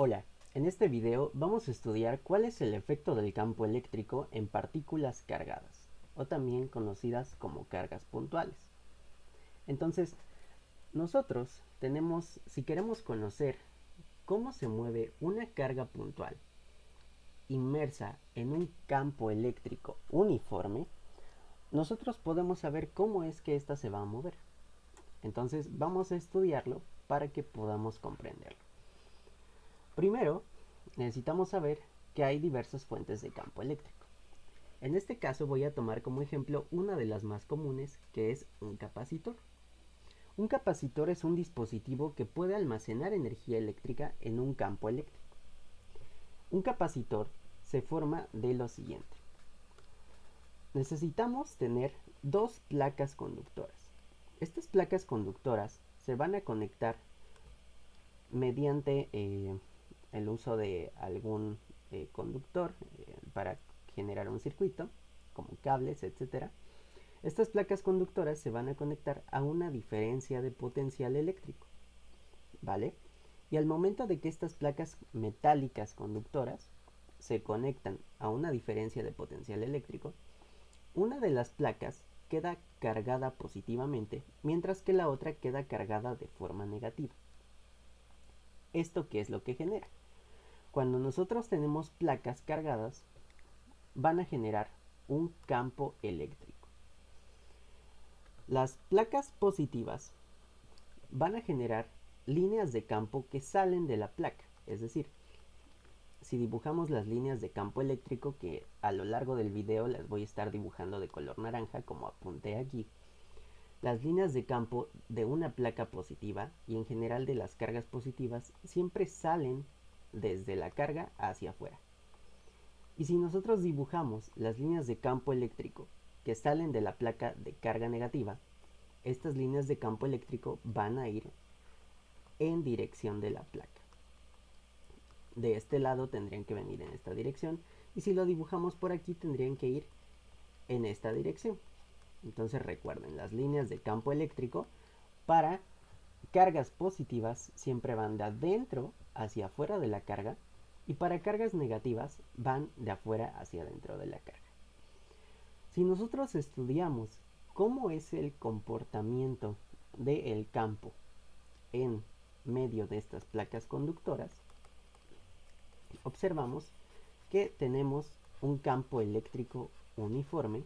Hola, en este video vamos a estudiar cuál es el efecto del campo eléctrico en partículas cargadas, o también conocidas como cargas puntuales. Entonces, nosotros tenemos, si queremos conocer cómo se mueve una carga puntual inmersa en un campo eléctrico uniforme, nosotros podemos saber cómo es que ésta se va a mover. Entonces, vamos a estudiarlo para que podamos comprenderlo. Primero, necesitamos saber que hay diversas fuentes de campo eléctrico. En este caso voy a tomar como ejemplo una de las más comunes, que es un capacitor. Un capacitor es un dispositivo que puede almacenar energía eléctrica en un campo eléctrico. Un capacitor se forma de lo siguiente. Necesitamos tener dos placas conductoras. Estas placas conductoras se van a conectar mediante el uso de algún conductor para generar un circuito, como cables, etcétera. Estas placas conductoras se van a conectar a una diferencia de potencial eléctrico, ¿vale? Y al momento de que estas placas metálicas conductoras se conectan a una diferencia de potencial eléctrico, una de las placas queda cargada positivamente, mientras que la otra queda cargada de forma negativa. ¿Esto qué es lo que genera? Cuando nosotros tenemos placas cargadas, van a generar un campo eléctrico. Las placas positivas van a generar líneas de campo que salen de la placa. Es decir, si dibujamos las líneas de campo eléctrico, que a lo largo del video las voy a estar dibujando de color naranja, como apunté aquí, las líneas de campo de una placa positiva y en general de las cargas positivas siempre salen desde la carga hacia afuera. Y si nosotros dibujamos las líneas de campo eléctrico que salen de la placa de carga negativa, estas líneas de campo eléctrico van a ir en dirección de la placa. De este lado tendrían que venir en esta dirección, y si lo dibujamos por aquí tendrían que ir en esta dirección. Entonces recuerden, las líneas de campo eléctrico para cargas positivas siempre van de adentro hacia afuera de la carga, y para cargas negativas van de afuera hacia adentro de la carga. Si nosotros estudiamos cómo es el comportamiento del campo en medio de estas placas conductoras, observamos que tenemos un campo eléctrico uniforme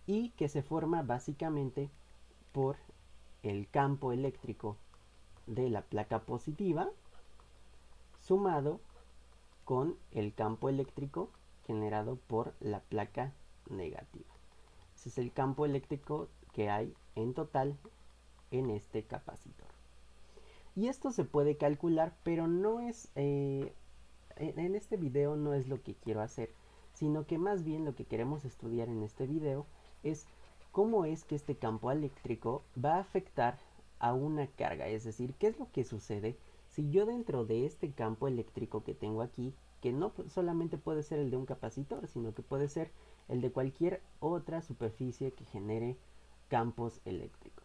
y que se forma básicamente por el campo eléctrico de la placa positiva sumado con el campo eléctrico generado por la placa negativa. Ese es el campo eléctrico que hay en total en este capacitor. Y esto se puede calcular, pero no es en este video no es lo que quiero hacer, sino que más bien lo que queremos estudiar en este video es cómo es que este campo eléctrico va a afectar a una carga. Es decir, qué es lo que sucede si yo dentro de este campo eléctrico que tengo aquí, que no solamente puede ser el de un capacitor, sino que puede ser el de cualquier otra superficie que genere campos eléctricos.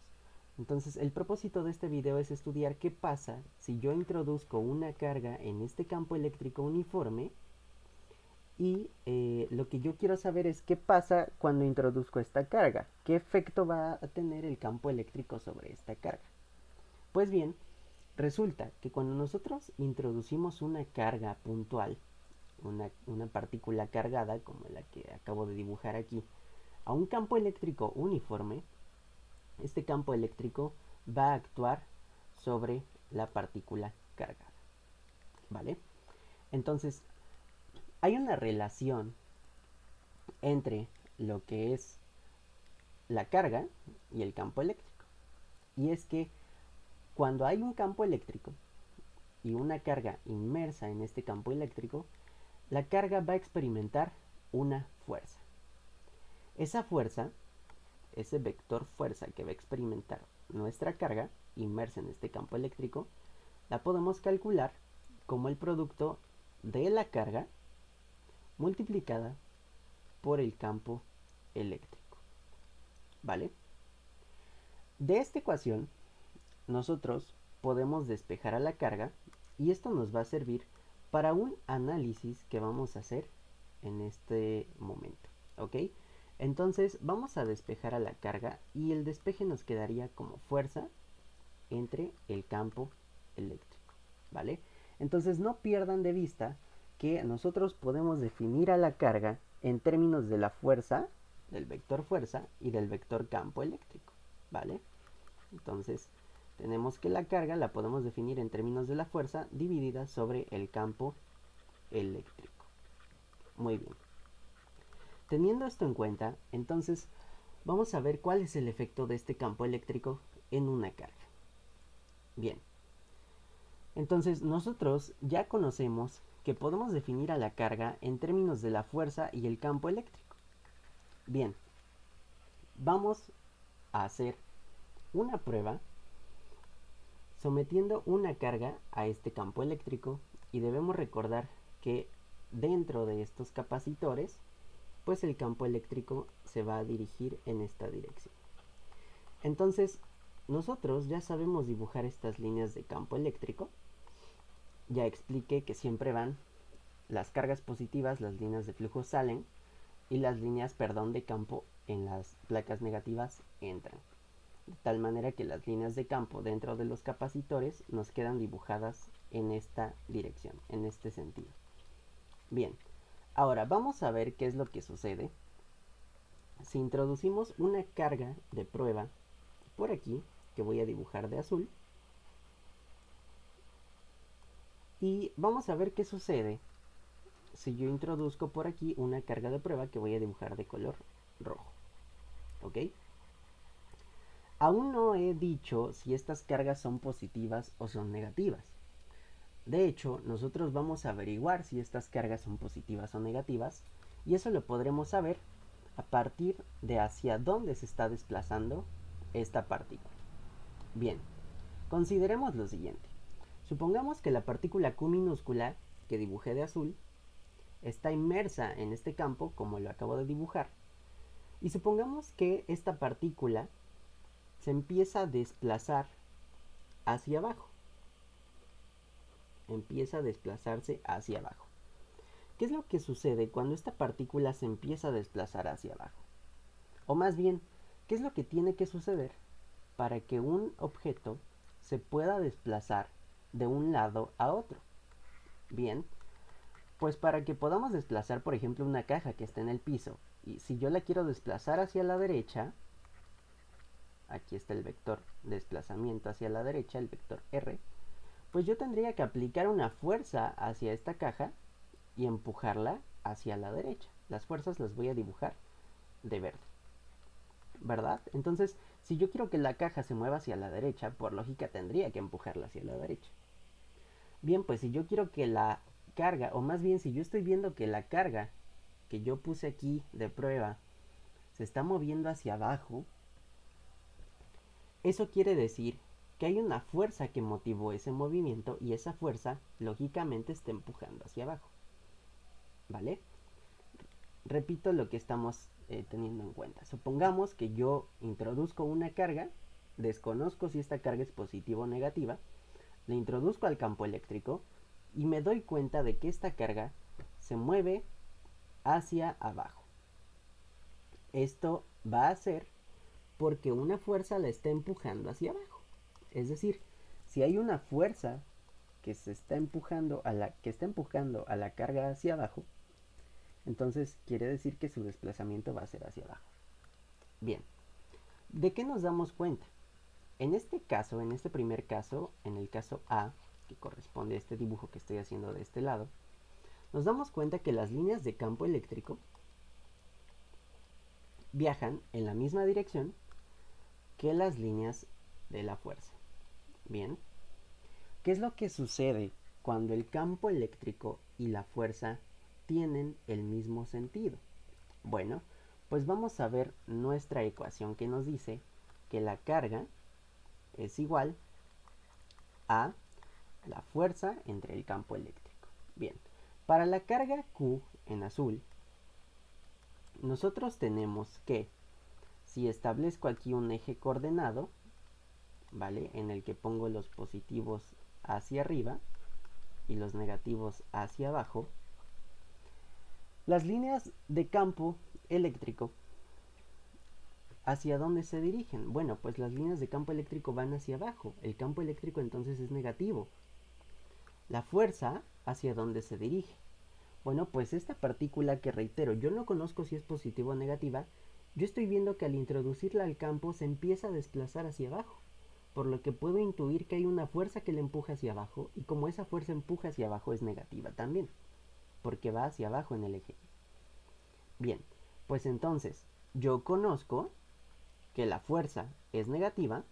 Entonces, el propósito de este video es estudiar qué pasa si yo introduzco una carga en este campo eléctrico uniforme, y lo que yo quiero saber es qué pasa cuando introduzco esta carga, qué efecto va a tener el campo eléctrico sobre esta carga. Pues bien, resulta que cuando nosotros introducimos una carga puntual, una partícula cargada como la que acabo de dibujar aquí, a un campo eléctrico uniforme, este campo eléctrico va a actuar sobre la partícula cargada, ¿vale? Entonces, hay una relación entre lo que es la carga y el campo eléctrico. Y es que cuando hay un campo eléctrico y una carga inmersa en este campo eléctrico, la carga va a experimentar una fuerza. Esa fuerza, ese vector fuerza que va a experimentar nuestra carga inmersa en este campo eléctrico, la podemos calcular como el producto de la carga multiplicada por el campo eléctrico, ¿vale? De esta ecuación nosotros podemos despejar a la carga Y esto nos va a servir para un análisis que vamos a hacer en este momento, ¿ok? Entonces vamos a despejar a la carga y el despeje nos quedaría como fuerza entre el campo eléctrico, ¿vale? Entonces no pierdan de vista que nosotros podemos definir a la carga en términos de la fuerza, del vector fuerza y del vector campo eléctrico, ¿vale? Entonces tenemos que la carga la podemos definir en términos de la fuerza dividida sobre el campo eléctrico. Muy bien. Teniendo esto en cuenta, entonces vamos a ver cuál es el efecto de este campo eléctrico en una carga. Bien, entonces nosotros ya conocemos que podemos definir a la carga en términos de la fuerza y el campo eléctrico. Bien, vamos a hacer una prueba sometiendo una carga a este campo eléctrico y debemos recordar que dentro de estos capacitores pues el campo eléctrico se va a dirigir en esta dirección. Entonces nosotros ya sabemos dibujar estas líneas de campo eléctrico. Ya expliqué que siempre van las cargas positivas, las líneas de flujo salen y las líneas, de campo en las placas negativas entran. De tal manera que las líneas de campo dentro de los capacitores nos quedan dibujadas en esta dirección, en este sentido. Bien, ahora vamos a ver qué es lo que sucede si introducimos una carga de prueba por aquí, que voy a dibujar de azul, y vamos a ver qué sucede si yo introduzco por aquí una carga de prueba que voy a dibujar de color rojo. ¿Ok? Aún no he dicho si estas cargas son positivas o son negativas. De hecho, nosotros vamos a averiguar si estas cargas son positivas o negativas, y eso lo podremos saber a partir de hacia dónde se está desplazando esta partícula. Bien, consideremos lo siguiente. Supongamos que la partícula Q minúscula, que dibujé de azul, está inmersa en este campo, como lo acabo de dibujar, y supongamos que esta partícula se empieza a desplazar hacia abajo. Empieza a desplazarse hacia abajo. ¿Qué es lo que sucede cuando esta partícula se empieza a desplazar hacia abajo? O más bien, ¿qué es lo que tiene que suceder para que un objeto se pueda desplazar de un lado a otro? Bien, pues para que podamos desplazar, por ejemplo, una caja que está en el piso, y si yo la quiero desplazar hacia la derecha, aquí está el vector desplazamiento hacia la derecha, el vector R, pues yo tendría que aplicar una fuerza hacia esta caja y empujarla hacia la derecha. Las fuerzas las voy a dibujar de verde, ¿verdad? Entonces, si yo quiero que la caja se mueva hacia la derecha, por lógica tendría que empujarla hacia la derecha. Bien, pues si yo quiero que la carga, o más bien si yo estoy viendo que la carga que yo puse aquí de prueba se está moviendo hacia abajo, eso quiere decir que hay una fuerza que motivó ese movimiento y esa fuerza lógicamente está empujando hacia abajo. ¿Vale? Repito lo que estamos teniendo en cuenta. Supongamos que yo introduzco una carga, desconozco si esta carga es positiva o negativa, la introduzco al campo eléctrico y me doy cuenta de que esta carga se mueve hacia abajo. Esto va a ser porque una fuerza la está empujando hacia abajo. Es decir, si hay una fuerza que se está empujando a la carga hacia abajo, entonces quiere decir que su desplazamiento va a ser hacia abajo. Bien, ¿de qué nos damos cuenta? En este caso, en este primer caso, en el caso A, que corresponde a este dibujo que estoy haciendo de este lado, nos damos cuenta que las líneas de campo eléctrico viajan en la misma dirección que las líneas de la fuerza. Bien, ¿qué es lo que sucede cuando el campo eléctrico y la fuerza tienen el mismo sentido? Bueno, pues vamos a ver nuestra ecuación que nos dice que la carga es igual a la fuerza entre el campo eléctrico. Bien, para la carga Q en azul, nosotros tenemos que, si establezco aquí un eje coordenado, ¿vale? En el que pongo los positivos hacia arriba, y los negativos hacia abajo, las líneas de campo eléctrico, ¿hacia dónde se dirigen? Bueno, pues las líneas de campo eléctrico van hacia abajo. El campo eléctrico entonces es negativo. La fuerza, ¿hacia dónde se dirige? Bueno, pues esta partícula que reitero, yo no conozco si es positiva o negativa, yo estoy viendo que al introducirla al campo se empieza a desplazar hacia abajo, por lo que puedo intuir que hay una fuerza que le empuja hacia abajo, y como esa fuerza empuja hacia abajo es negativa también, porque va hacia abajo en el eje. Bien, pues entonces yo conozco que la fuerza es negativa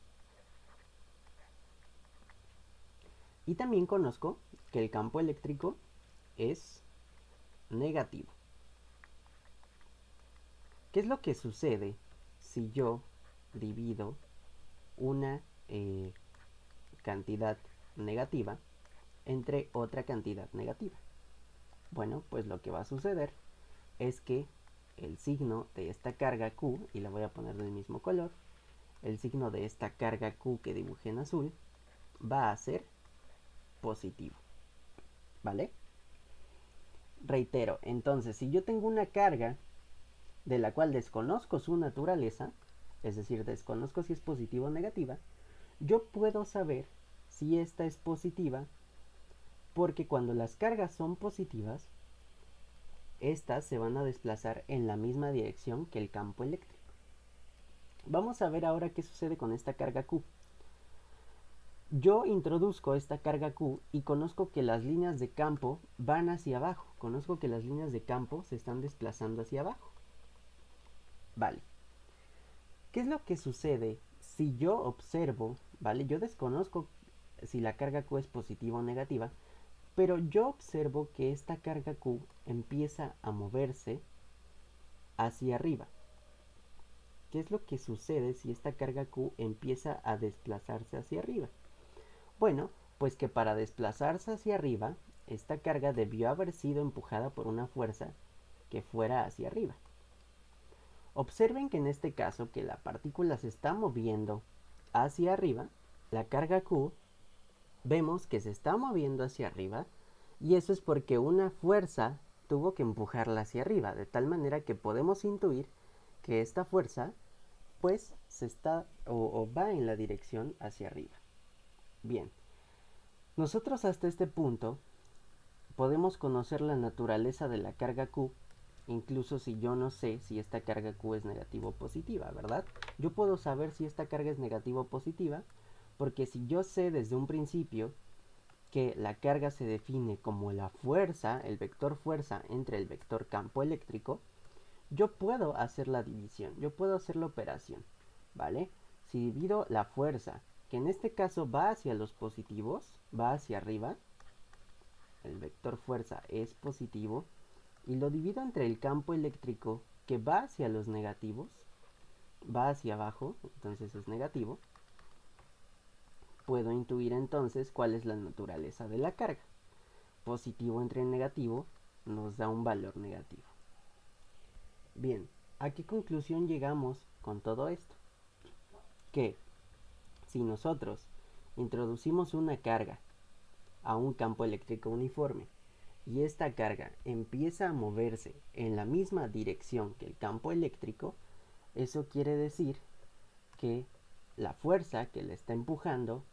y también conozco que el campo eléctrico es negativo. ¿Qué es lo que sucede si yo divido una cantidad negativa entre otra cantidad negativa? Bueno, pues lo que va a suceder es que el signo de esta carga Q, y la voy a poner del mismo color, el signo de esta carga Q que dibujé en azul, va a ser positivo. ¿Vale? Reitero, entonces, si yo tengo una carga de la cual desconozco su naturaleza, es decir, desconozco si es positiva o negativa, yo puedo saber si esta es positiva porque cuando las cargas son positivas, estas se van a desplazar en la misma dirección que el campo eléctrico. Vamos a ver ahora qué sucede con esta carga Q. Yo introduzco esta carga Q y conozco que las líneas de campo van hacia abajo. Conozco que las líneas de campo se están desplazando hacia abajo. Vale. ¿Qué es lo que sucede si yo observo, vale? Yo desconozco si la carga Q es positiva o negativa, pero yo observo que esta carga Q empieza a moverse hacia arriba. ¿Qué es lo que sucede si esta carga Q empieza a desplazarse hacia arriba? Bueno, pues que para desplazarse hacia arriba, esta carga debió haber sido empujada por una fuerza que fuera hacia arriba. Observen que en este caso que la partícula se está moviendo hacia arriba, la carga Q, vemos que se está moviendo hacia arriba, y eso es porque una fuerza tuvo que empujarla hacia arriba, de tal manera que podemos intuir que esta fuerza pues se está o va en la dirección hacia arriba. Bien, nosotros hasta este punto podemos conocer la naturaleza de la carga Q, incluso si yo no sé si esta carga Q es negativa o positiva, ¿verdad? Yo puedo saber si esta carga es negativa o positiva, porque si yo sé desde un principio que la carga se define como la fuerza, el vector fuerza entre el vector campo eléctrico, yo puedo hacer la división, yo puedo hacer la operación, ¿vale? Si divido la fuerza, que en este caso va hacia los positivos, va hacia arriba, el vector fuerza es positivo, y lo divido entre el campo eléctrico que va hacia los negativos, va hacia abajo, entonces es negativo, puedo intuir entonces cuál es la naturaleza de la carga. Positivo entre negativo nos da un valor negativo. Bien, ¿a qué conclusión llegamos con todo esto? Que si nosotros introducimos una carga a un campo eléctrico uniforme y esta carga empieza a moverse en la misma dirección que el campo eléctrico, eso quiere decir que la fuerza que le está empujando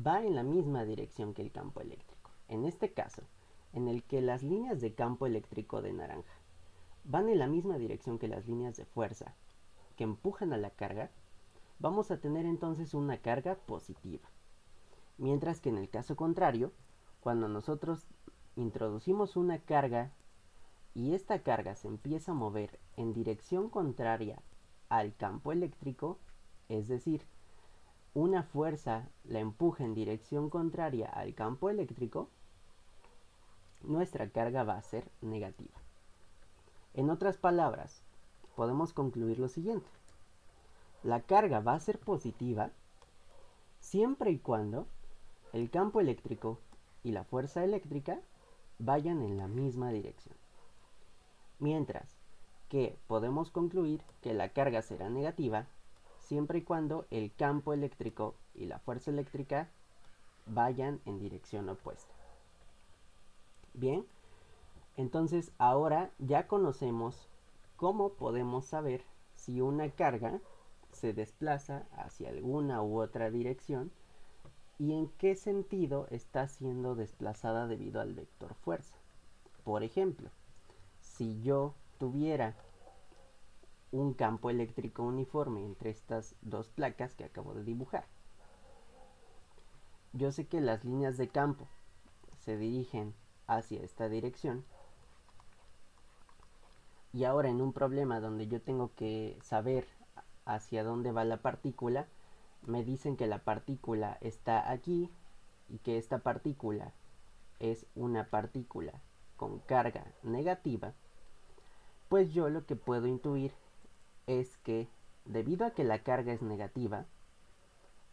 va en la misma dirección que el campo eléctrico. En este caso, en el que las líneas de campo eléctrico de naranja van en la misma dirección que las líneas de fuerza que empujan a la carga, vamos a tener entonces una carga positiva. Mientras que en el caso contrario, cuando nosotros introducimos una carga y esta carga se empieza a mover en dirección contraria al campo eléctrico, es decir, una fuerza la empuja en dirección contraria al campo eléctrico, nuestra carga va a ser negativa. En otras palabras, podemos concluir lo siguiente. La carga va a ser positiva siempre y cuando el campo eléctrico y la fuerza eléctrica vayan en la misma dirección. Mientras que podemos concluir que la carga será negativa siempre y cuando el campo eléctrico y la fuerza eléctrica vayan en dirección opuesta. Bien, entonces ahora ya conocemos cómo podemos saber si una carga se desplaza hacia alguna u otra dirección y en qué sentido está siendo desplazada debido al vector fuerza. Por ejemplo, si yo tuviera un campo eléctrico uniforme entre estas dos placas que acabo de dibujar, yo sé que las líneas de campo se dirigen hacia esta dirección, y ahora en un problema donde yo tengo que saber hacia dónde va la partícula, me dicen que la partícula está aquí y que esta partícula es una partícula con carga negativa, pues yo lo que puedo intuir es que debido a que la carga es negativa,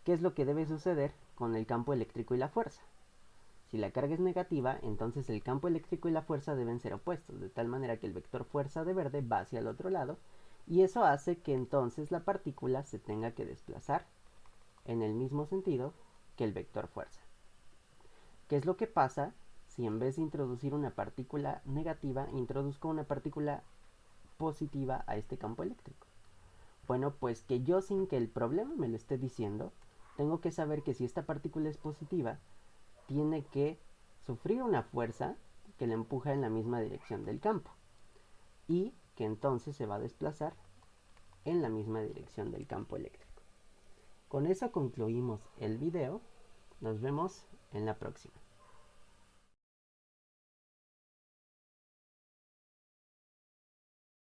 ¿qué es lo que debe suceder con el campo eléctrico y la fuerza? Si la carga es negativa, entonces el campo eléctrico y la fuerza deben ser opuestos, de tal manera que el vector fuerza de verde va hacia el otro lado, y eso hace que entonces la partícula se tenga que desplazar en el mismo sentido que el vector fuerza. ¿Qué es lo que pasa si en vez de introducir una partícula negativa, introduzco una partícula positiva a este campo eléctrico? Bueno, pues que yo, sin que el problema me lo esté diciendo, tengo que saber que si esta partícula es positiva, tiene que sufrir una fuerza que la empuja en la misma dirección del campo y que entonces se va a desplazar en la misma dirección del campo eléctrico. Con eso concluimos el video. Nos vemos en la próxima.